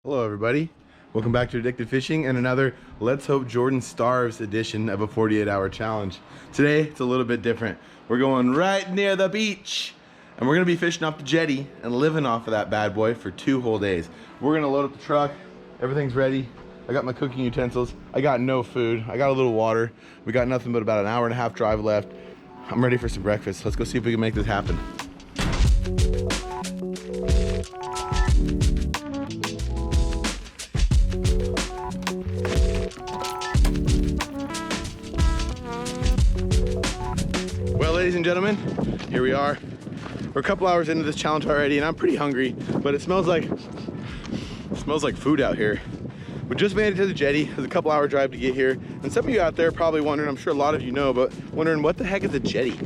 Hello everybody, welcome back to Addicted Fishing and another Let's Hope Jordan Starves edition of a 48-hour challenge. Today it's a little bit different. We're going right near the beach and we're gonna be fishing off the jetty and living off of that bad boy for 2 whole days. We're gonna load up the truck, everything's ready. I got my cooking utensils, I got no food, I got a little water. We got nothing but about an hour-and-a-half drive left. I'm ready for some breakfast. Let's go see if we can make this happen. Well, ladies and gentlemen, here we are. We're a couple hours into this challenge already and I'm pretty hungry, but it smells like food out here. We just made it to the jetty. It was a couple hour drive to get here. And some of you out there probably wondering, I'm sure a lot of you know, but wondering what the heck is a jetty?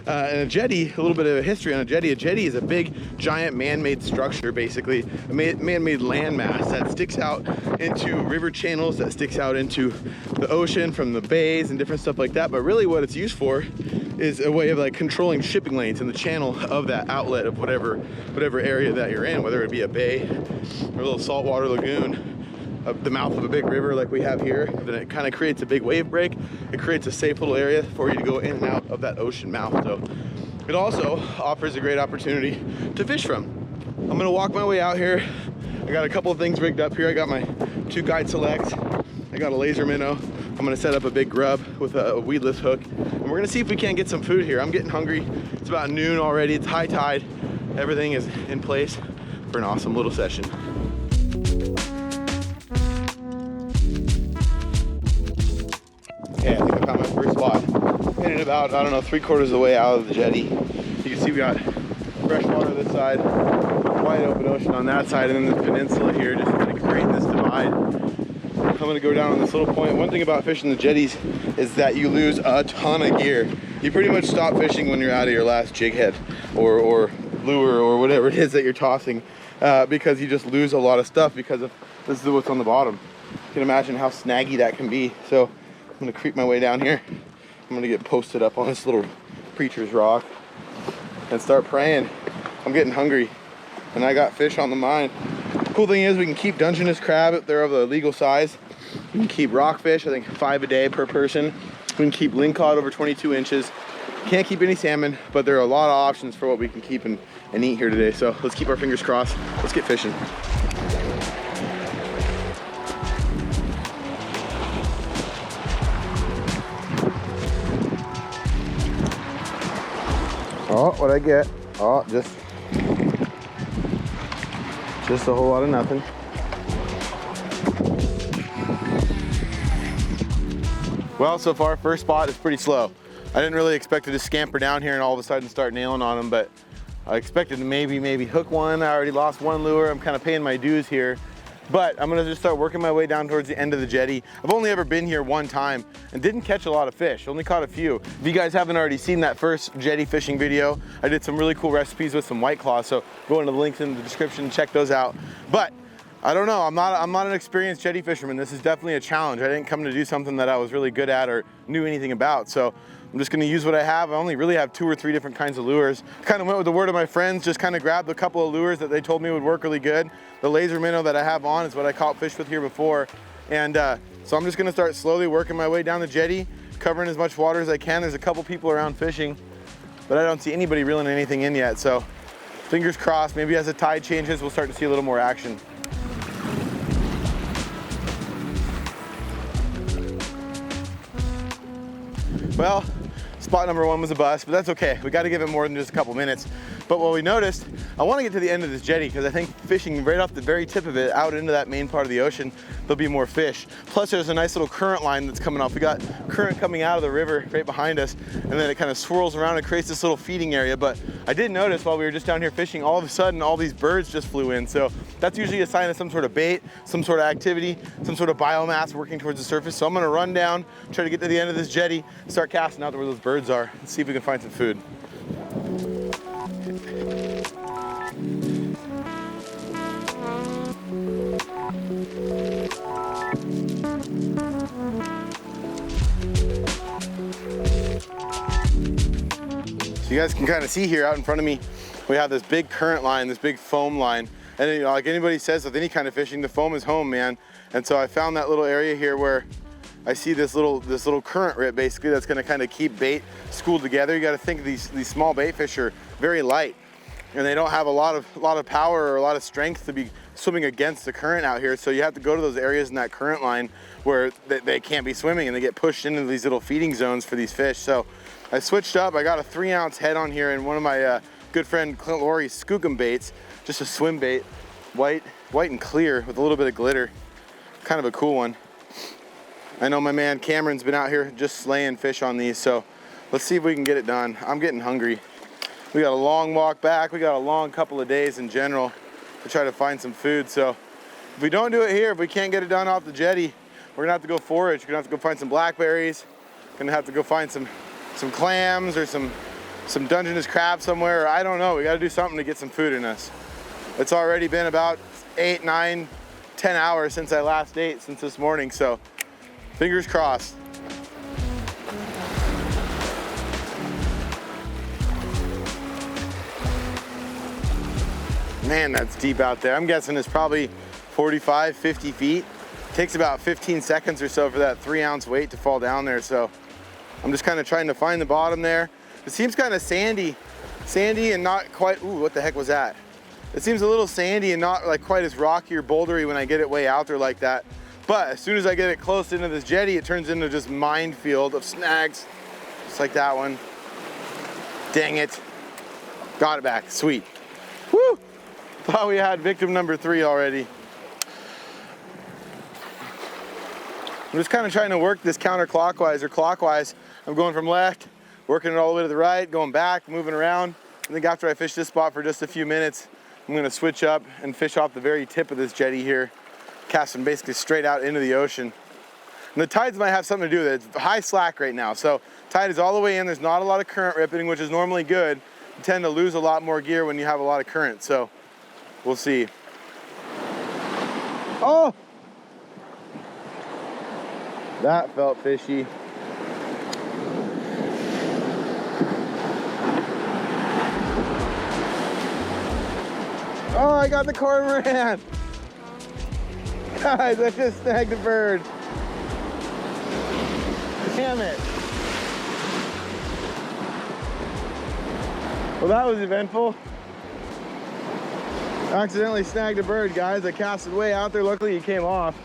And a jetty, a little bit of a history on a jetty. A jetty is a big, giant man-made structure, basically. A man-made landmass that sticks out into river channels, that sticks out into the ocean from the bays and different stuff like that. But really what it's used for is a way of like controlling shipping lanes in the channel of that outlet of whatever area that you're in, whether it be a bay or a little saltwater lagoon, the mouth of a big river like we have here. Then it kind of creates a big wave break. It creates a safe little area for you to go in and out of that ocean mouth. So it also offers a great opportunity to fish from. I'm gonna walk my way out here. I got a couple of things rigged up here. I got my 2 guide selects. I got a laser minnow. I'm gonna set up a big grub with a weedless hook. And we're gonna see if we can't get some food here. I'm getting hungry. It's about noon already. It's high tide. Everything is in place for an awesome little session. Okay, I think I found my first spot. Headed about, I don't know, 3/4 of the way out of the jetty. You can see we got fresh water this side, wide open ocean on that side, and then this peninsula here just kind of creating this divide. I'm gonna go down on this little point. One thing about fishing the jetties is that you lose a ton of gear. You pretty much stop fishing when you're out of your last jig head or lure or whatever it is that you're tossing because you just lose a lot of stuff because of this is what's on the bottom. You can imagine how snaggy that can be. So I'm gonna creep my way down here. I'm gonna get posted up on this little preacher's rock and start praying. I'm getting hungry and I got fish on the mind. Cool thing is we can keep Dungeness crab if they're of a legal size. We can keep rockfish, I think 5 a day per person. We can keep lingcod over 22 inches. Can't keep any salmon, but there are a lot of options for what we can keep and eat here today. So let's keep our fingers crossed. Let's get fishing. Oh, what'd I get? Oh, just a whole lot of nothing. Well, so far, first spot is pretty slow. I didn't really expect to just scamper down here and all of a sudden start nailing on them, but I expected to maybe hook one. I already lost one lure. I'm kind of paying my dues here. But I'm gonna just start working my way down towards the end of the jetty. I've only ever been here one time and didn't catch a lot of fish, only caught a few. If you guys haven't already seen that first jetty fishing video, I did some really cool recipes with some white claws, so go into the links in the description and check those out. But I don't know, I'm not an experienced jetty fisherman. This is definitely a challenge. I didn't come to do something that I was really good at or knew anything about. So I'm just gonna use what I have. I only really have 2 or 3 different kinds of lures. Kind of went with the word of my friends, just kind of grabbed a couple of lures that they told me would work really good. The laser minnow that I have on is what I caught fish with here before. And so I'm just gonna start slowly working my way down the jetty, covering as much water as I can. There's a couple people around fishing, but I don't see anybody reeling anything in yet. So fingers crossed, maybe as the tide changes, we'll start to see a little more action. Well, spot number 1 was a bust, but that's okay. We got to give it more than just a couple minutes. But what we noticed, I want to get to the end of this jetty because I think fishing right off the very tip of it out into that main part of the ocean, there'll be more fish. Plus there's a nice little current line that's coming off. We got current coming out of the river right behind us, and then it kind of swirls around and creates this little feeding area. But I did notice while we were just down here fishing, all of a sudden all these birds just flew in. So that's usually a sign of some sort of bait, some sort of activity, some sort of biomass working towards the surface. So I'm gonna run down, try to get to the end of this jetty, start casting out to where those birds are, and see if we can find some food. So you guys can kind of see here out in front of me, we have this big current line, this big foam line And you know, like anybody says with any kind of fishing, the foam is home, man. And so I found that little area here where I see this little current rip basically that's gonna kind of keep bait schooled together. You gotta think these small bait fish are very light and they don't have a lot of power or a lot of strength to be swimming against the current out here. So you have to go to those areas in that current line where they can't be swimming and they get pushed into these little feeding zones for these fish. So I switched up. I got a 3-ounce head on here and one of my good friend Clint Lorry's skookum baits, just a swim bait, white and clear with a little bit of glitter. Kind of a cool one. I know my man Cameron's been out here just slaying fish on these, so let's see if we can get it done. I'm getting hungry. We got a long walk back. We got a long couple of days in general to try to find some food. So if we don't do it here, if we can't get it done off the jetty, we're gonna have to go forage. We're gonna have to go find some blackberries. Gonna have to go find some clams or some Dungeness crab somewhere, or I don't know. We gotta do something to get some food in us. It's already been about 8, 9, 10 hours since I last ate, since this morning, so fingers crossed. Man, that's deep out there. I'm guessing it's probably 45, 50 feet. Takes about 15 seconds or so for that 3-ounce weight to fall down there. So I'm just kind of trying to find the bottom there. It seems kind of sandy and not quite, ooh, what the heck was that? It seems a little sandy and not like quite as rocky or bouldery when I get it way out there like that. But as soon as I get it close into this jetty, it turns into just minefield of snags, just like that one. Dang it. Got it back, sweet. Woo! Thought we had victim number 3 already. I'm just kind of trying to work this counterclockwise or clockwise. I'm going from left, working it all the way to the right, going back, moving around. I think after I fish this spot for just a few minutes, I'm gonna switch up and fish off the very tip of this jetty here, cast them basically straight out into the ocean. And the tides might have something to do with it. It's high slack right now, so tide is all the way in. There's not a lot of current ripping, which is normally good. You tend to lose a lot more gear when you have a lot of current, so we'll see. Oh! That felt fishy. Oh, I got the cormorant! Guys, I just snagged a bird. Damn it. Well, that was eventful. I accidentally snagged a bird, guys. I cast it way out there. Luckily, he came off.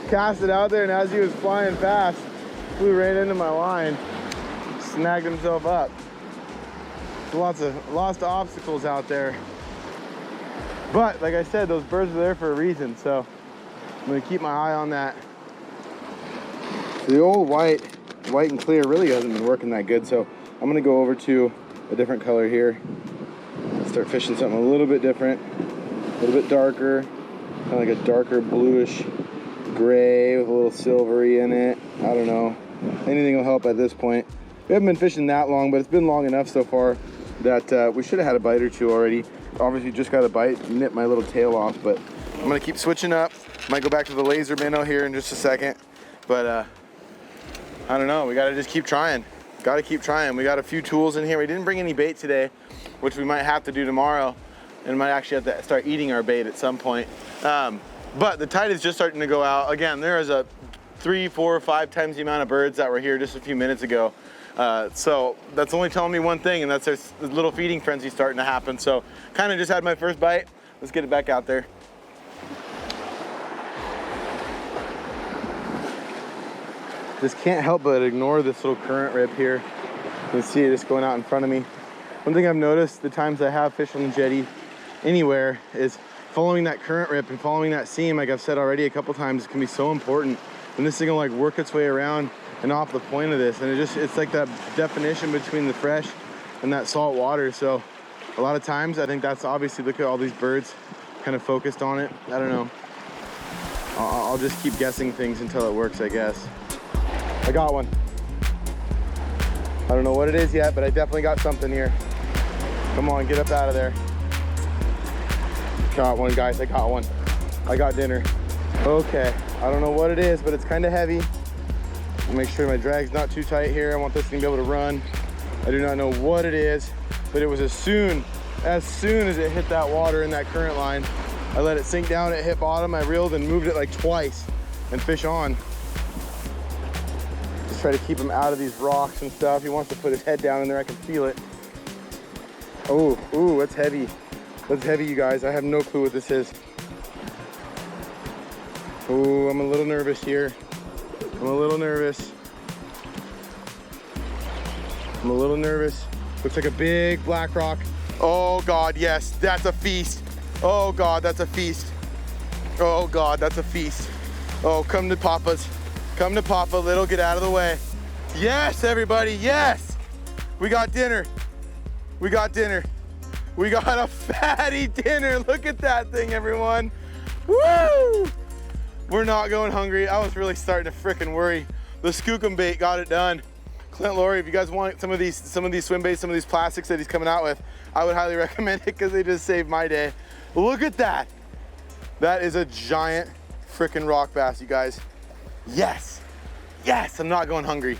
Cast it out there, and as he was flying fast, flew right into my line. Snagged himself up. Lots of obstacles out there. But like I said, those birds are there for a reason, so I'm gonna keep my eye on that. The old white and clear really hasn't been working that good, so I'm gonna go over to a different color here. Start fishing something a little bit different, a little bit darker, kind of like a darker bluish gray with a little silvery in it. I don't know. Anything will help at this point. We haven't been fishing that long, but it's been long enough so far that we should have had a bite or two already. Obviously just got a bite, nipped my little tail off, but I'm gonna keep switching up. Might go back to the laser minnow here in just a second, but I don't know, we gotta just keep trying. Gotta keep trying. We got a few tools in here. We didn't bring any bait today, which we might have to do tomorrow, and might actually have to start eating our bait at some point. But the tide is just starting to go out. Again, there is a 3, 4, 5 times the amount of birds that were here just a few minutes ago. So that's only telling me one thing, and that's there's a little feeding frenzy starting to happen. So kind of just had my first bite. Let's get it back out there. Just can't help but ignore this little current rip here. You can see it just going out in front of me. One thing I've noticed the times I have fished on the jetty anywhere is following that current rip and following that seam, like I've said already a couple times, can be so important. And this thing will like work its way around and off the point of this, and it's like that definition between the fresh and that salt water. So a lot of times I think that's obviously, look at all these birds kind of focused on it. I don't know. I'll just keep guessing things until it works, I guess. I got one. I don't know what it is yet, but I definitely got something here. Come on, get up out of there. Got one, guys, I got one. I got dinner. Okay, I don't know what it is, but it's kind of heavy. I'll make sure my drag's not too tight here. I want this thing to be able to run. I do not know what it is, but it was as soon As soon as it hit that water in that current line, I let it sink down, it hit bottom, I reeled and moved it like twice and fish on. Just try to keep him out of these rocks and stuff. He wants to put his head down in there, I can feel it. Oh, ooh, that's heavy. That's heavy, you guys. I have no clue what this is. Oh, I'm a little nervous here. I'm a little nervous. I'm a little nervous. Looks like a big black rock. Oh God, yes, that's a feast. Oh God, that's a feast. Oh God, that's a feast. Oh, come to Papa's. Come to Papa, little, get out of the way. Yes, everybody, yes. We got dinner. We got dinner. We got a fatty dinner. Look at that thing, everyone. Woo! We're not going hungry. I was really starting to frickin' worry. The skookum bait got it done. Clint Laurie, if you guys want some of these swim baits, some of these plastics that he's coming out with, I would highly recommend it because they just saved my day. Look at that. That is a giant frickin' rock bass, you guys. Yes, yes, I'm not going hungry.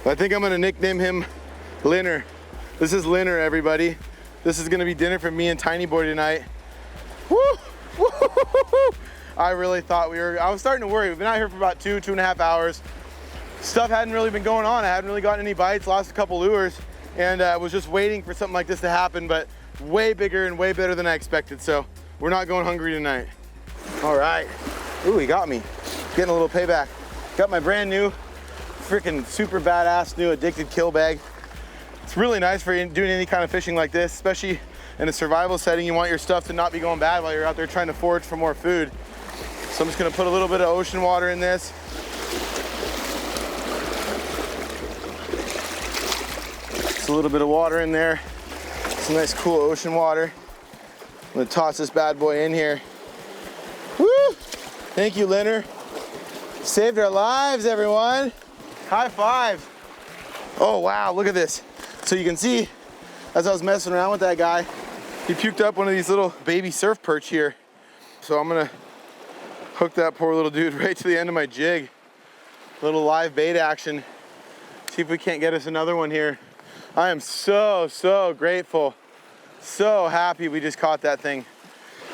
I think I'm gonna nickname him Linner. This is Linner, everybody. This is gonna be dinner for me and Tiny Boy tonight. Woo! Woo! I really thought I was starting to worry. We've been out here for about 2.5 hours. Stuff hadn't really been going on. I hadn't really gotten any bites, lost a couple lures, and was just waiting for something like this to happen, but way bigger and way better than I expected. So we're not going hungry tonight. All right. Ooh, he got me. Getting a little payback. Got my brand new, freaking super badass new addicted kill bag. It's really nice for doing any kind of fishing like this, especially in a survival setting. You want your stuff to not be going bad while you're out there trying to forage for more food. So I'm just gonna put a little bit of ocean water in this. Just a little bit of water in there. Some nice cool ocean water. I'm gonna toss this bad boy in here. Woo! Thank you, Linner. Saved our lives, everyone. High five. Oh, wow, look at this. So you can see, as I was messing around with that guy, he puked up one of these little baby surf perch here. So I'm gonna hook that poor little dude right to the end of my jig. Little live bait action. See if we can't get us another one here. I am so, so grateful. So happy we just caught that thing.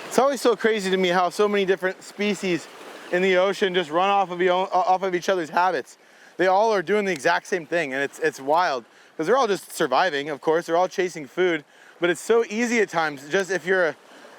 It's always so crazy to me how so many different species in the ocean just run off of each other's habits. They all are doing the exact same thing, and it's wild because they're all just surviving. Of course, they're all chasing food, but it's so easy at times. Just if you're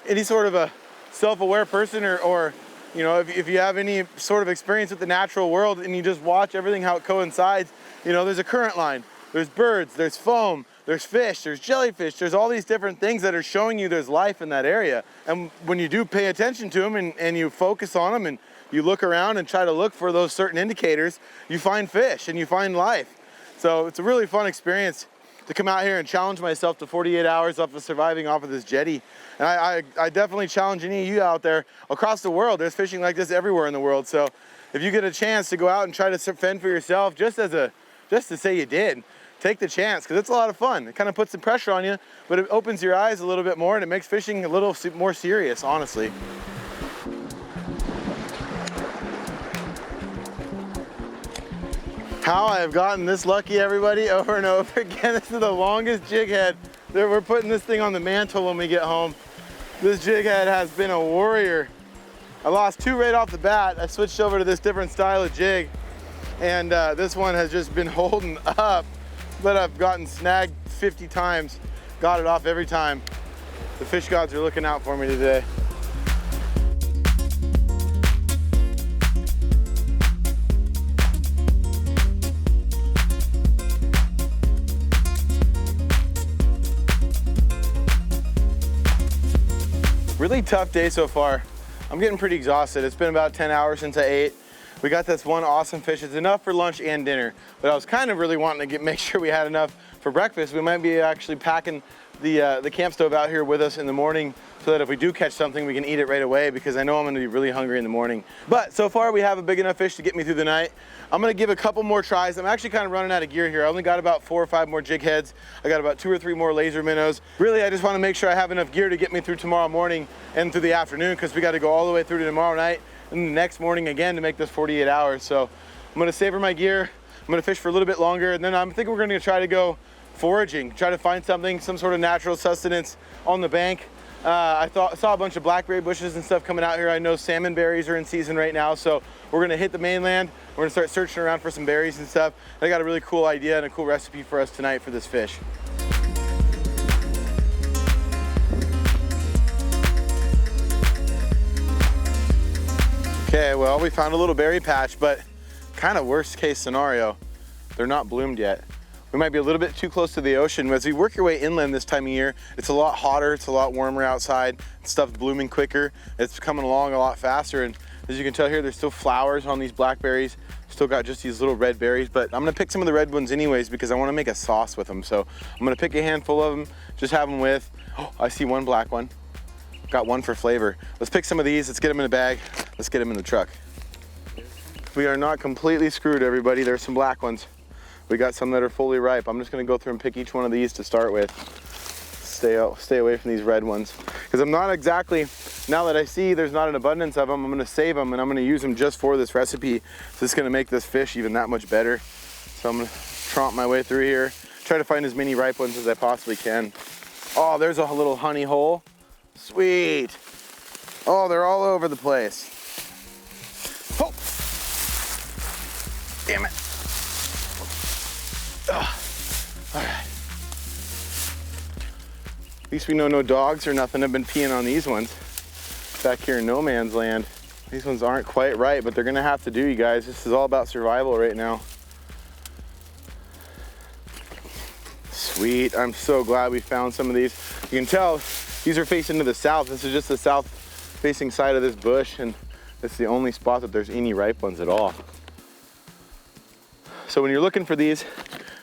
any sort of a self-aware person, or you know, if you have any sort of experience with the natural world and you just watch everything how it coincides. You know, there's a current line, there's birds, there's foam, there's fish, there's jellyfish, there's all these different things that are showing you there's life in that area. And when you do pay attention to them and you focus on them and you look around and try to look for those certain indicators, you find fish and you find life. So it's a really fun experience to come out here and challenge myself to 48 hours off of surviving off of this jetty. And I definitely challenge any of you out there across the world. There's fishing like this everywhere in the world. So if you get a chance to go out and try to fend for yourself, just to say you did, take the chance, because it's a lot of fun. It kind of puts some pressure on you, but it opens your eyes a little bit more and it makes fishing a little more serious, honestly. How I have gotten this lucky, everybody, over and over again. This is the longest jig head. We're putting this thing on the mantle when we get home. This jig head has been a warrior. I lost 2 right off the bat. I switched over to this different style of jig, and this one has just been holding up. But I've gotten snagged 50 times, got it off every time. The fish gods are looking out for me today. Really tough day so far. I'm getting pretty exhausted. It's been about 10 hours since I ate. We got this one awesome fish. It's enough for lunch and dinner, but I was kind of really wanting to make sure we had enough for breakfast. We might be actually packing the camp stove out here with us in the morning so that if we do catch something, we can eat it right away, because I know I'm gonna be really hungry in the morning. But so far we have a big enough fish to get me through the night. I'm gonna give a couple more tries. I'm actually kind of running out of gear here. I only got about 4 or 5 more jig heads. I got about 2 or 3 more laser minnows. Really, I just wanna make sure I have enough gear to get me through tomorrow morning and through the afternoon, because we gotta go all the way through to tomorrow night and the next morning again to make this 48 hours. So I'm gonna savor my gear. I'm gonna fish for a little bit longer, and then I'm thinking we're gonna try to go foraging, try to find something, some sort of natural sustenance on the bank. I saw a bunch of blackberry bushes and stuff coming out here. I know salmon berries are in season right now, so we're gonna hit the mainland. We're gonna start searching around for some berries and stuff. I got a really cool idea and a cool recipe for us tonight for this fish. Okay, well, we found a little berry patch, but kind of worst case scenario, they're not bloomed yet. We might be a little bit too close to the ocean. As we work your way inland this time of year, it's a lot hotter, it's a lot warmer outside, stuff's blooming quicker, it's coming along a lot faster, and as you can tell here, there's still flowers on these blackberries. Still got just these little red berries, but I'm gonna pick some of the red ones anyways because I wanna make a sauce with them. So I'm gonna pick a handful of them, just have them with, oh, I see one black one. Got one for flavor. Let's pick some of these, let's get them in the bag, let's get them in the truck. We are not completely screwed, everybody. There's some black ones. We got some that are fully ripe. I'm just gonna go through and pick each one of these to start with. Stay away from these red ones. Because I'm not exactly, now that I see there's not an abundance of them, I'm gonna save them and I'm gonna use them just for this recipe. So it's gonna make this fish even that much better. So I'm gonna tromp my way through here, try to find as many ripe ones as I possibly can. Oh, there's a little honey hole. Sweet. Oh, they're all over the place. Oh. Damn it. Ugh. All right. At least we know no dogs or nothing have been peeing on these ones. Back here in no man's land. These ones aren't quite right, but they're gonna have to do, you guys. This is all about survival right now. Sweet, I'm so glad we found some of these. You can tell these are facing to the south. This is just the south facing side of this bush, and it's the only spot that there's any ripe ones at all. So when you're looking for these,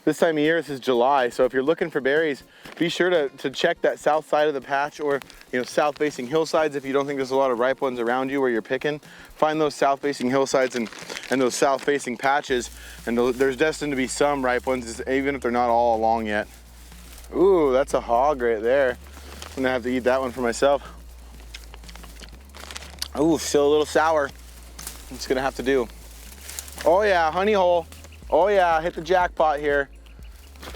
this time of year, this is July, so if you're looking for berries, be sure to check that south side of the patch, or south facing hillsides if you don't think there's a lot of ripe ones around you where you're picking. Find those south facing hillsides and those south facing patches, and there's destined to be some ripe ones, even if they're not all along yet. Ooh, that's a hog right there. I'm gonna have to eat that one for myself. Ooh, still a little sour. It's gonna have to do. Oh yeah, honey hole. Oh yeah, hit the jackpot here.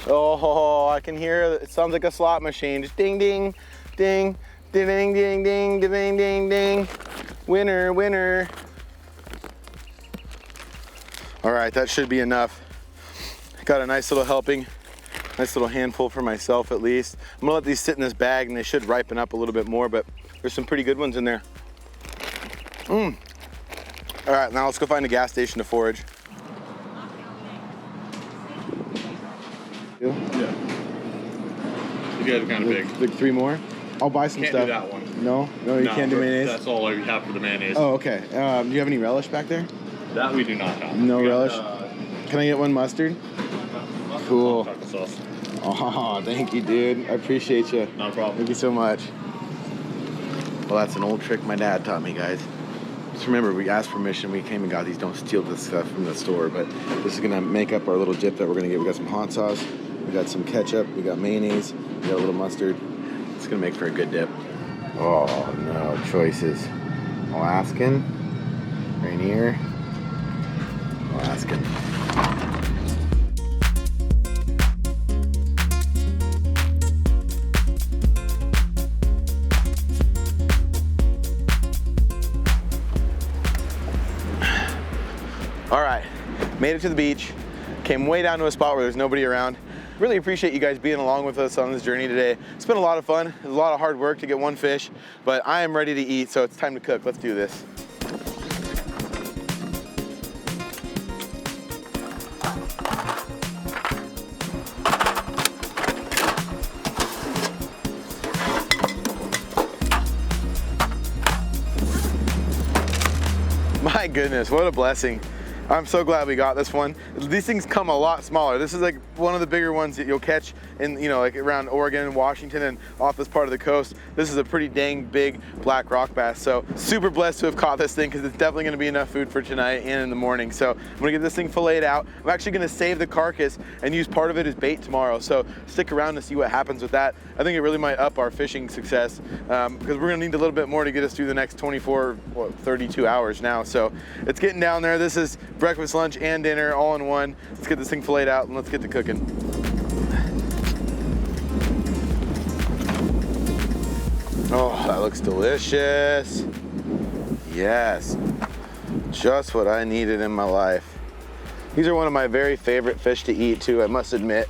Oh, I can hear it. Sounds like a slot machine. Just ding, ding, ding, ding, ding, ding, ding, ding, ding, ding. Winner, winner. All right, that should be enough. Got a nice little helping. Nice little handful for myself at least. I'm gonna let these sit in this bag and they should ripen up a little bit more, but there's some pretty good ones in there. All right, now let's go find a gas station to forage. Yeah. You guys are kind of big. Like 3 more? I'll buy some stuff. Can't do that one. No, you can't do mayonnaise? That's all I have for the mayonnaise. Oh, okay. Do you have any relish back there? That we do not have. No relish? Can I get one mustard? Cool. Taco sauce. Oh, thank you, dude. I appreciate you. Not a problem. Thank you so much. Well, that's an old trick my dad taught me, guys. Just remember, we asked permission, we came and got these. Don't steal this stuff from the store, but this is gonna make up our little dip that we're gonna get. We got some hot sauce, we got some ketchup, we got mayonnaise, we got a little mustard. It's gonna make for a good dip. Oh, no, choices. Alaskan, Rainier, Alaskan. All right, made it to the beach, came way down to a spot where there's nobody around. Really appreciate you guys being along with us on this journey today. It's been a lot of fun. It's a lot of hard work to get one fish, but I am ready to eat, so it's time to cook. Let's do this. My goodness, what a blessing. I'm so glad we got this one. These things come a lot smaller. This is like one of the bigger ones that you'll catch in, like around Oregon and Washington and off this part of the coast. This is a pretty dang big black rock bass. So super blessed to have caught this thing because it's definitely gonna be enough food for tonight and in the morning. So I'm gonna get this thing filleted out. I'm actually gonna save the carcass and use part of it as bait tomorrow. So stick around to see what happens with that. I think it really might up our fishing success because we're gonna need a little bit more to get us through the next 32 hours now. So it's getting down there. This is breakfast, lunch, and dinner all in one. Let's get this thing filleted out and let's get to cooking. Oh, that looks delicious. Yes, just what I needed in my life. These are one of my very favorite fish to eat too, I must admit.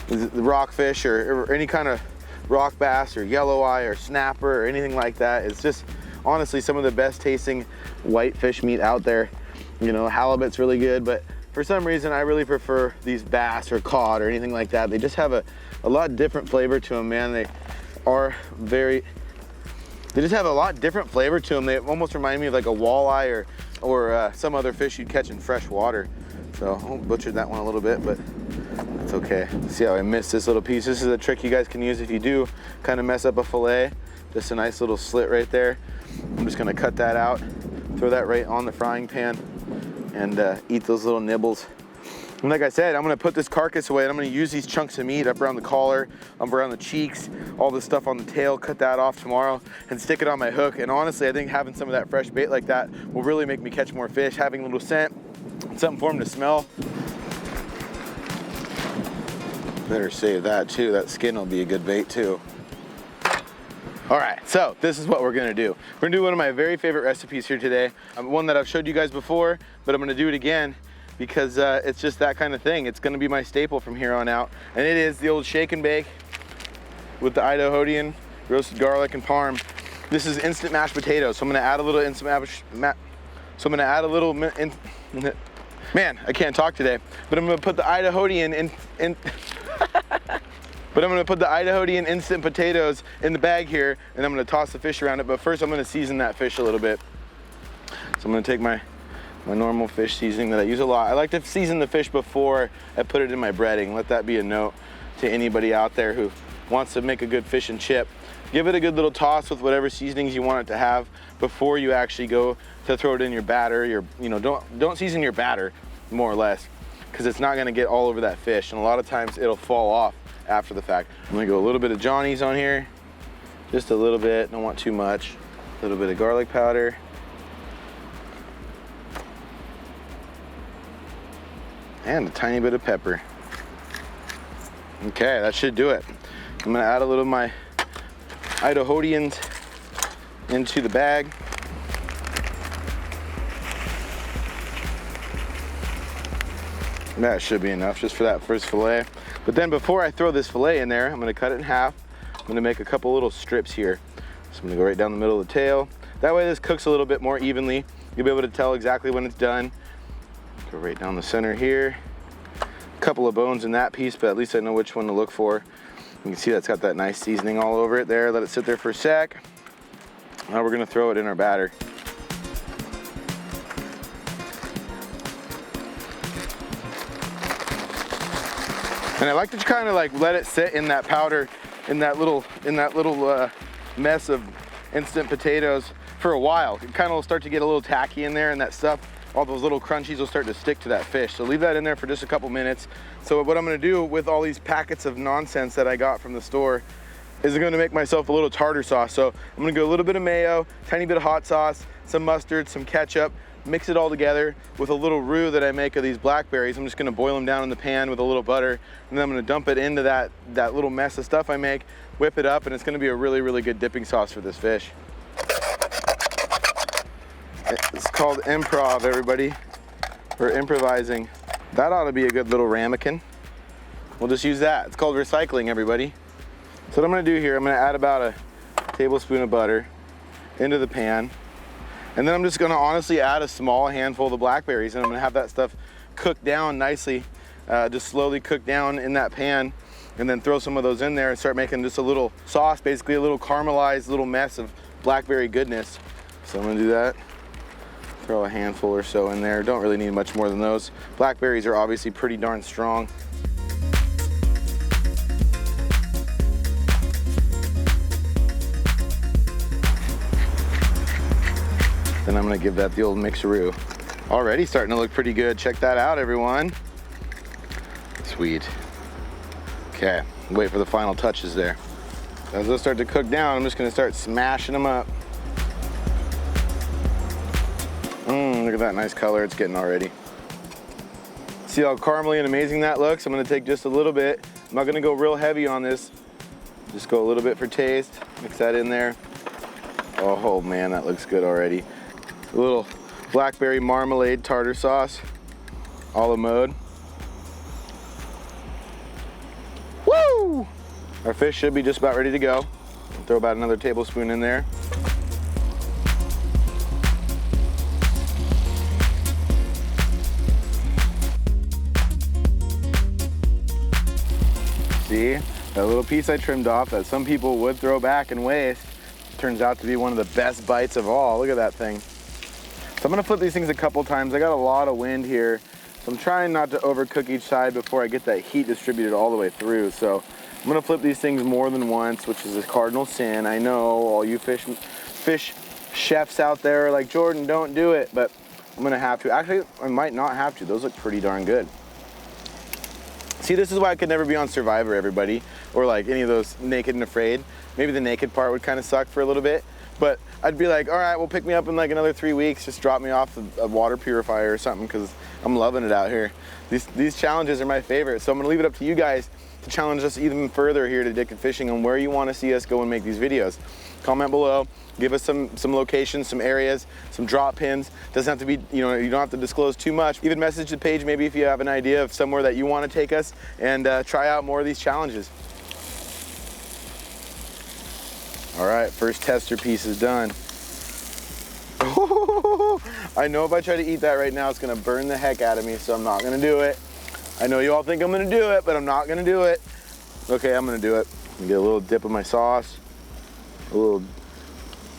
The rockfish or any kind of rock bass or yellow eye or snapper or anything like that. It's just honestly some of the best tasting white fish meat out there. You know, halibut's really good, but for some reason I really prefer these bass or cod or anything like that. They just have a lot different flavor to them, man. They just have a lot different flavor to them. They almost remind me of like a walleye or some other fish you'd catch in fresh water. So I butchered that one a little bit, but it's okay. See how I missed this little piece? This is a trick you guys can use if you do kind of mess up a fillet. Just a nice little slit right there. I'm just gonna cut that out, throw that right on the frying pan, and eat those little nibbles. And like I said, I'm gonna put this carcass away and I'm gonna use these chunks of meat up around the collar, up around the cheeks, all the stuff on the tail, cut that off tomorrow and stick it on my hook. And honestly, I think having some of that fresh bait like that will really make me catch more fish. Having a little scent, something for them to smell. Better save that too. That skin will be a good bait too. All right, so this is what we're gonna do. We're gonna do one of my very favorite recipes here today. One that I've showed you guys before, but I'm gonna do it again because it's just that kind of thing. It's gonna be my staple from here on out. And it is the old shake and bake with the 𝗛𝗘𝗟𝗣 roasted garlic and parm. This is instant mashed potatoes. So I'm gonna add a little instant man, I can't talk today. But I'm gonna put the 𝗛𝗘𝗟𝗣 But I'm gonna put the 𝗛𝗘𝗟𝗣 instant potatoes in the bag here, and I'm gonna toss the fish around it. But first I'm gonna season that fish a little bit. So I'm gonna take my normal fish seasoning that I use a lot. I like to season the fish before I put it in my breading. Let that be a note to anybody out there who wants to make a good fish and chip. Give it a good little toss with whatever seasonings you want it to have before you actually go to throw it in your batter. Don't season your batter, more or less, because it's not gonna get all over that fish, and a lot of times it'll fall off after the fact. I'm gonna go a little bit of Johnny's on here, just a little bit, don't want too much. A little bit of garlic powder. And a tiny bit of pepper. Okay, that should do it. I'm gonna add a little of my 𝗛𝗘𝗟𝗣s into the bag. That should be enough just for that first fillet. But then before I throw this fillet in there, I'm gonna cut it in half. I'm gonna make a couple little strips here. So I'm gonna go right down the middle of the tail. That way this cooks a little bit more evenly. You'll be able to tell exactly when it's done. Go right down the center here. A couple of bones in that piece, but at least I know which one to look for. You can see that's got that nice seasoning all over it there. Let it sit there for a sec. Now we're gonna throw it in our batter. And I like to kind of like let it sit in that powder, in that little mess of instant potatoes for a while. It kind of will start to get a little tacky in there, and that stuff, all those little crunchies will start to stick to that fish. So leave that in there for just a couple minutes. So what I'm gonna do with all these packets of nonsense that I got from the store is I'm gonna make myself a little tartar sauce. So I'm gonna go a little bit of mayo, tiny bit of hot sauce, some mustard, some ketchup, mix it all together with a little roux that I make of these blackberries. I'm just gonna boil them down in the pan with a little butter, and then I'm gonna dump it into that little mess of stuff I make, whip it up, and it's gonna be a really, really good dipping sauce for this fish. It's called improv, everybody. We're improvising. That ought to be a good little ramekin. We'll just use that. It's called recycling, everybody. So what I'm gonna do here, I'm gonna add about a tablespoon of butter into the pan. And then I'm just gonna honestly add a small handful of the blackberries, and I'm gonna have that stuff cooked down nicely, just slowly cook down in that pan, and then throw some of those in there and start making just a little sauce, basically a little caramelized little mess of blackberry goodness. So I'm gonna do that. Throw a handful or so in there. Don't really need much more than those. Blackberries are obviously pretty darn strong. Then I'm gonna give that the old mixeroo. Already starting to look pretty good. Check that out, everyone. Sweet. Okay, wait for the final touches there. As those start to cook down, I'm just gonna start smashing them up. Look at that nice color it's getting already. See how caramely and amazing that looks? I'm gonna take just a little bit. I'm not gonna go real heavy on this. Just go a little bit for taste. Mix that in there. Oh man, that looks good already. A little blackberry marmalade tartar sauce, a la mode. Woo! Our fish should be just about ready to go. Throw about another tablespoon in there. See, that little piece I trimmed off that some people would throw back and waste turns out to be one of the best bites of all. Look at that thing. So I'm gonna flip these things a couple times. I got a lot of wind here, so I'm trying not to overcook each side before I get that heat distributed all the way through. So I'm gonna flip these things more than once, which is a cardinal sin. I know all you fish chefs out there are like, Jordan, don't do it, but I'm gonna have to. Actually, I might not have to. Those look pretty darn good. See, this is why I could never be on Survivor, everybody, or like any of those Naked and Afraid. Maybe the naked part would kind of suck for a little bit, but I'd be like, all right, well, pick me up in like another 3 weeks. Just drop me off a water purifier or something, because I'm loving it out here. These challenges are my favorite, so I'm gonna leave it up to you guys to challenge us even further here to Addicted Fishing on where you want to see us go and make these videos. Comment below, give us some locations, some areas, some drop pins. Doesn't have to be, you don't have to disclose too much. Even message the page maybe if you have an idea of somewhere that you want to take us, and try out more of these challenges. All right, first tester piece is done. I know if I try to eat that right now, it's gonna burn the heck out of me, so I'm not gonna do it. I know you all think I'm gonna do it, but I'm not gonna do it. Okay, I'm gonna do it. I'm gonna get a little dip of my sauce, a little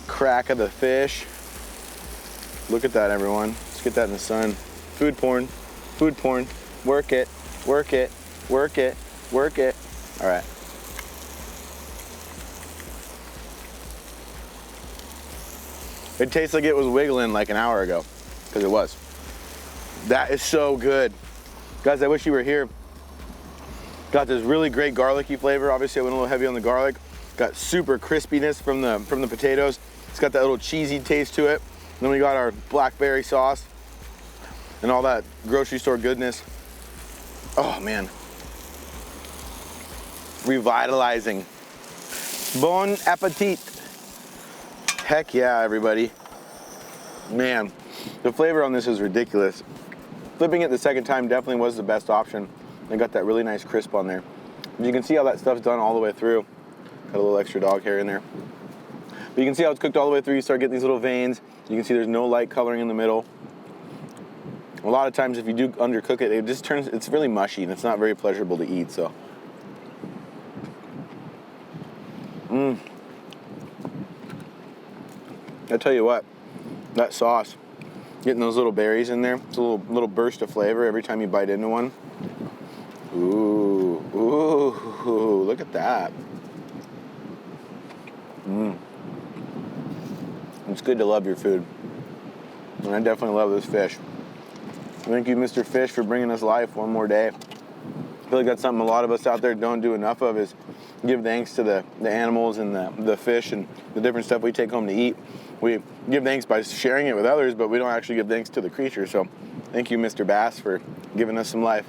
crack of the fish. Look at that, everyone. Let's get that in the sun. Food porn, food porn. Work it, work it, work it, work it. All right. It tastes like it was wiggling like an hour ago, because it was. That is so good. Guys, I wish you were here. Got this really great garlicky flavor. Obviously, I went a little heavy on the garlic. Got super crispiness from the potatoes. It's got that little cheesy taste to it. And then we got our blackberry sauce and all that grocery store goodness. Oh man. Revitalizing. Bon appetit. Heck yeah, everybody. Man, the flavor on this is ridiculous. Flipping it the second time definitely was the best option. I got that really nice crisp on there. You can see how that stuff's done all the way through. Got a little extra dog hair in there. But you can see how it's cooked all the way through. You start getting these little veins. You can see there's no light coloring in the middle. A lot of times if you do undercook it, it just turns, it's really mushy and it's not very pleasurable to eat, so. I tell you what, that sauce, getting those little berries in there, it's a little burst of flavor every time you bite into one. Ooh, ooh, look at that. It's good to love your food. And I definitely love this fish. Thank you, Mr. Fish, for bringing us life one more day. I feel like that's something a lot of us out there don't do enough of, is give thanks to the animals and the fish and the different stuff we take home to eat. We give thanks by sharing it with others, but we don't actually give thanks to the creature. So thank you, Mr. Bass, for giving us some life.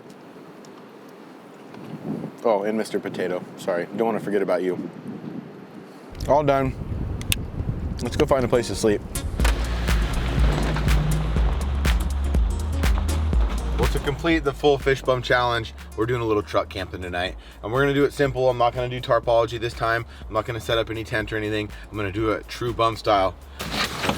Oh, and Mr. Potato. Sorry, don't want to forget about you. All done. Let's go find a place to sleep. Well, to complete the full fish bum challenge, we're doing a little truck camping tonight. And we're gonna do it simple. I'm not gonna do tarpology this time. I'm not gonna set up any tent or anything. I'm gonna do it true bum style.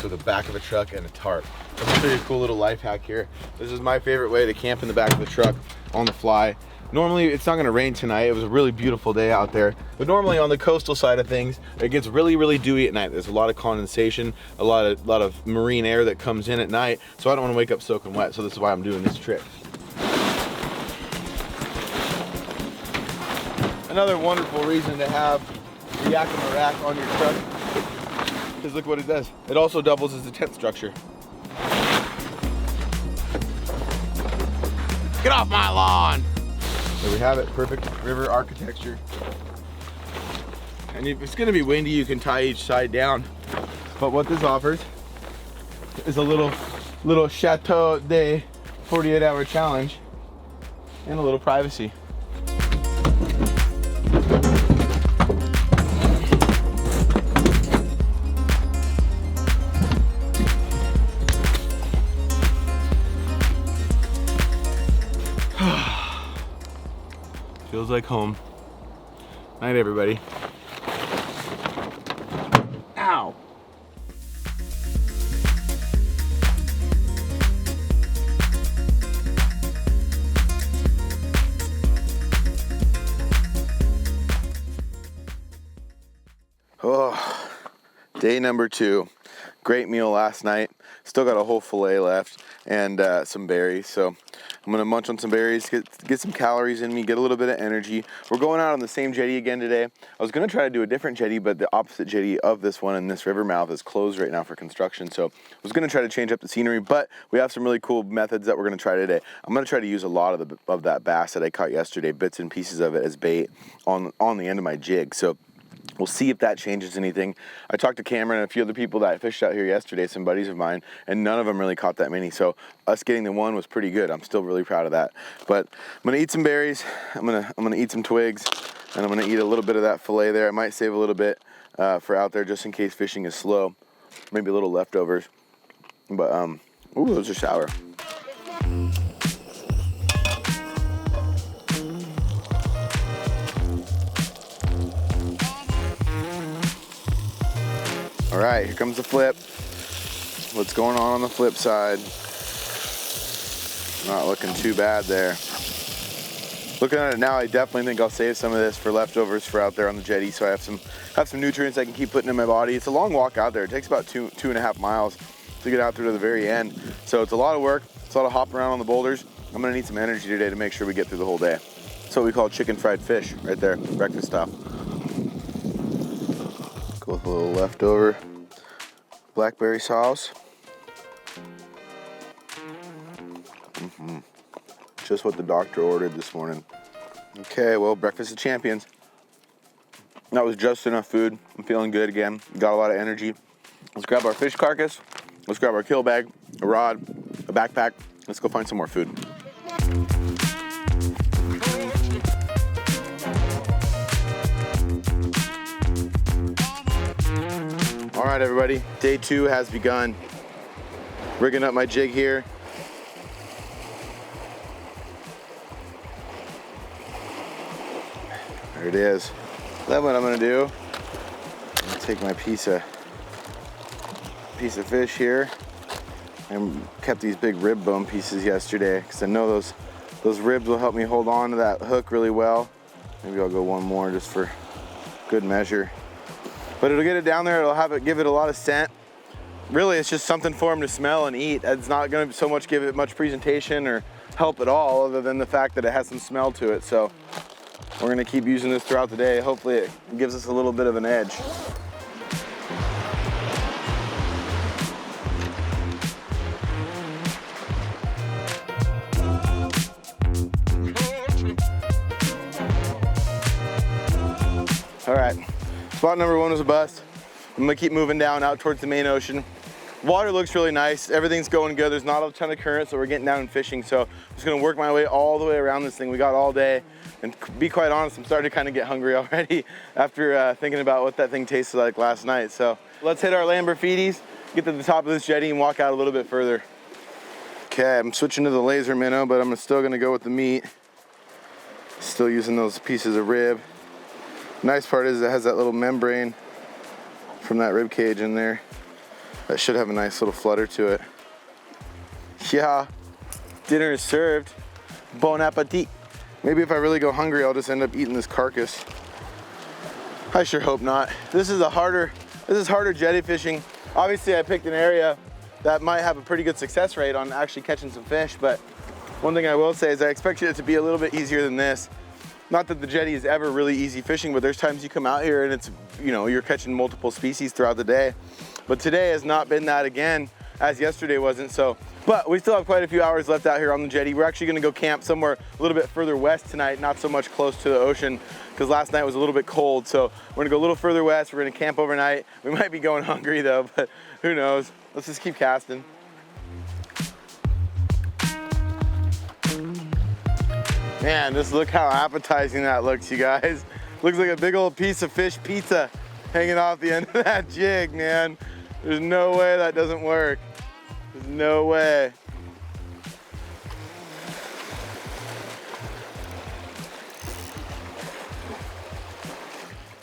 So the back of a truck and a tarp. I'm gonna show you a cool little life hack here. This is my favorite way to camp in the back of the truck on the fly. Normally, it's not gonna rain tonight. It was a really beautiful day out there. But normally on the coastal side of things, it gets really, really dewy at night. There's a lot of condensation, a lot of marine air that comes in at night. So I don't wanna wake up soaking wet. So this is why I'm doing this trick. Another wonderful reason to have the Yakima rack on your truck is look what it does. It also doubles as a tent structure. Get off my lawn! There we have it, perfect river architecture. And if it's gonna be windy, you can tie each side down. But what this offers is a little Chateau de 48-hour challenge and a little privacy. Feels like home. Night, everybody. Ow. Oh, day number 2. Great meal last night. Still got a whole fillet left and some berries. So I'm gonna munch on some berries, get some calories in me, get a little bit of energy. We're going out on the same jetty again today. I was gonna try to do a different jetty, but the opposite jetty of this one in this river mouth is closed right now for construction. So I was gonna try to change up the scenery, but we have some really cool methods that we're gonna try today. I'm gonna try to use a lot of that bass that I caught yesterday, bits and pieces of it as bait on the end of my jig. So we'll see if that changes anything. I talked to Cameron and a few other people that fished out here yesterday, some buddies of mine, and none of them really caught that many. So us getting the one was pretty good. I'm still really proud of that. But I'm gonna eat some berries. I'm gonna eat some twigs, and I'm gonna eat a little bit of that fillet there. I might save a little bit for out there just in case fishing is slow. Maybe a little leftovers. But ooh, those are sour. All right, here comes the flip. What's going on the flip side? Not looking too bad there. Looking at it now, I definitely think I'll save some of this for leftovers for out there on the jetty, so I have some nutrients I can keep putting in my body. It's a long walk out there. It takes about 2.5 miles to get out there to the very end. So it's a lot of work. It's a lot of hopping around on the boulders. I'm gonna need some energy today to make sure we get through the whole day. That's what we call chicken fried fish right there, breakfast style. Go with a little leftover blackberry sauce. Just what the doctor ordered this morning. Okay, well, breakfast of champions. That was just enough food. I'm feeling good again. Got a lot of energy. Let's grab our fish carcass. Let's grab our kill bag, a rod, a backpack. Let's go find some more food. All right, everybody, day 2 has begun. Rigging up my jig here. There it is. Then what I'm gonna do, I'm gonna take my piece of fish here. I kept these big rib bone pieces yesterday because I know those ribs will help me hold on to that hook really well. Maybe I'll go one more just for good measure. But it'll get it down there, give it a lot of scent. Really, it's just something for them to smell and eat. It's not gonna so much give it much presentation or help at all, other than the fact that it has some smell to it. So we're gonna keep using this throughout the day. Hopefully it gives us a little bit of an edge. All right. Spot number 1 was a bust. I'm gonna keep moving down out towards the main ocean. Water looks really nice. Everything's going good. There's not a ton of current, so we're getting down and fishing. So I'm just gonna work my way all the way around this thing. We got all day. And to be quite honest, I'm starting to kind of get hungry already after thinking about what that thing tasted like last night. So let's hit our Lamborghinis, get to the top of this jetty and walk out a little bit further. Okay, I'm switching to the laser minnow, but I'm still gonna go with the meat. Still using those pieces of rib. Nice part is it has that little membrane from that rib cage in there. That should have a nice little flutter to it. Yeah, dinner is served. Bon appetit. Maybe if I really go hungry, I'll just end up eating this carcass. I sure hope not. This is harder jetty fishing. Obviously, I picked an area that might have a pretty good success rate on actually catching some fish, but one thing I will say is I expected it to be a little bit easier than this. Not that the jetty is ever really easy fishing, but there's times you come out here and it's, you're catching multiple species throughout the day. But today has not been that again, as yesterday wasn't. So, but we still have quite a few hours left out here on the jetty. We're actually gonna go camp somewhere a little bit further west tonight, not so much close to the ocean, because last night was a little bit cold. So we're gonna go a little further west. We're gonna camp overnight. We might be going hungry though, but who knows? Let's just keep casting. Man, just look how appetizing that looks, you guys. Looks like a big old piece of fish pizza hanging off the end of that jig, man. There's no way that doesn't work. There's no way.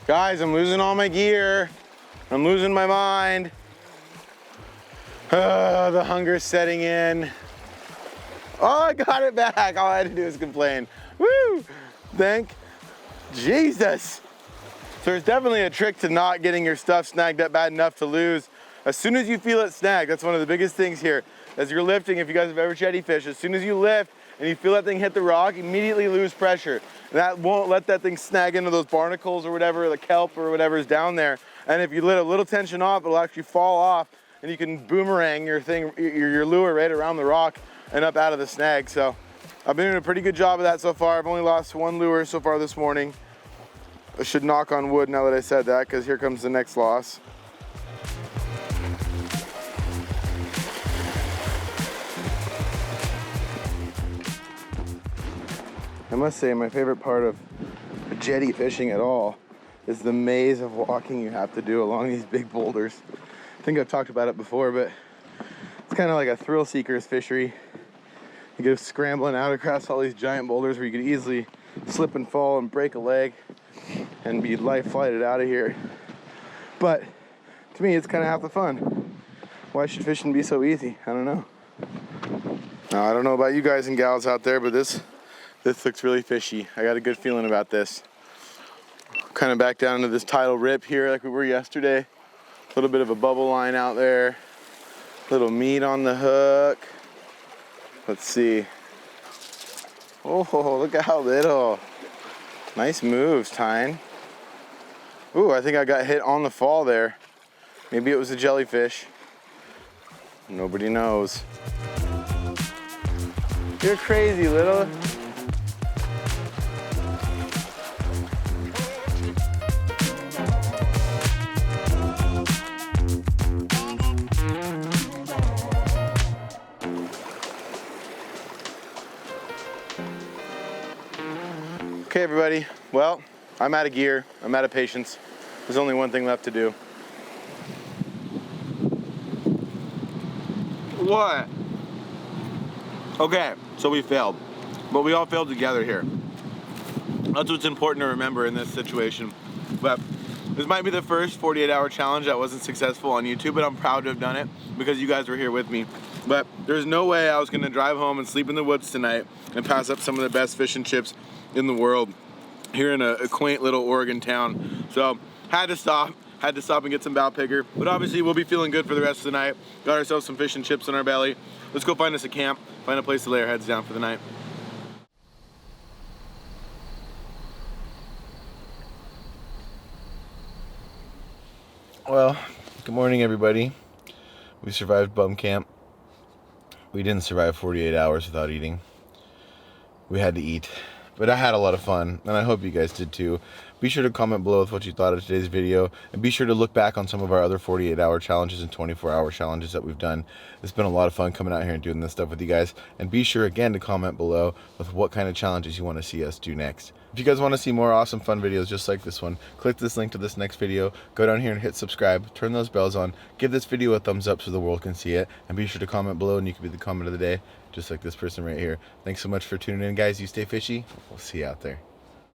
Guys, I'm losing all my gear. I'm losing my mind. The hunger's setting in. Oh, I got it back. All I had to do is complain. Woo! Thank Jesus. So there's definitely a trick to not getting your stuff snagged up bad enough to lose. As soon as you feel it snag, that's one of the biggest things here. As you're lifting, if you guys have ever jetty fished, as soon as you lift and you feel that thing hit the rock, immediately lose pressure. And that won't let that thing snag into those barnacles or whatever, the kelp or whatever is down there. And if you let a little tension off, it'll actually fall off and you can boomerang your thing, your lure right around the rock and up out of the snag. So I've been doing a pretty good job of that so far. I've only lost one lure so far this morning. I should knock on wood now that I said that, because here comes the next loss. I must say my favorite part of jetty fishing at all is the maze of walking you have to do along these big boulders. I think I've talked about it before, but it's kind of like a thrill seeker's fishery. You go scrambling out across all these giant boulders where you could easily slip and fall and break a leg and be life flighted out of here. But to me, it's kind of half the fun. Why should fishing be so easy? I don't know. Now, I don't know about you guys and gals out there, but this looks really fishy. I got a good feeling about this. Kind of back down into this tidal rip here like we were yesterday. A little bit of a bubble line out there. Little meat on the hook. Let's see. Oh, look at how little. Nice moves, Tyne. Ooh, I think I got hit on the fall there. Maybe it was a jellyfish. Nobody knows. You're crazy, little. Okay, everybody. Well, I'm out of gear. I'm out of patience. There's only one thing left to do. What? Okay, so we failed. But we all failed together here. That's what's important to remember in this situation. But this might be the first 48-hour challenge that wasn't successful on YouTube, but I'm proud to have done it because you guys were here with me. But there's no way I was gonna drive home and sleep in the woods tonight and pass up some of the best fish and chips in the world here in a quaint little Oregon town. So had to stop and get some 𝗛𝗡𝗥𝗏. But obviously we'll be feeling good for the rest of the night. Got ourselves some fish and chips in our belly. Let's go find us a camp, find a place to lay our heads down for the night. Well, good morning everybody. We survived bum camp. We didn't survive 48 hours without eating. We had to eat. But I had a lot of fun, and I hope you guys did too. Be sure to comment below with what you thought of today's video, and be sure to look back on some of our other 48-hour challenges and 24-hour challenges that we've done. It's been a lot of fun coming out here and doing this stuff with you guys, and be sure again to comment below with what kind of challenges you want to see us do next. If you guys want to see more awesome fun videos just like this one, click this link to this next video, go down here and hit subscribe, turn those bells on, give this video a thumbs up so the world can see it, and be sure to comment below and you can be the comment of the day, just like this person right here. Thanks so much for tuning in, guys. You stay fishy. We'll see you out there.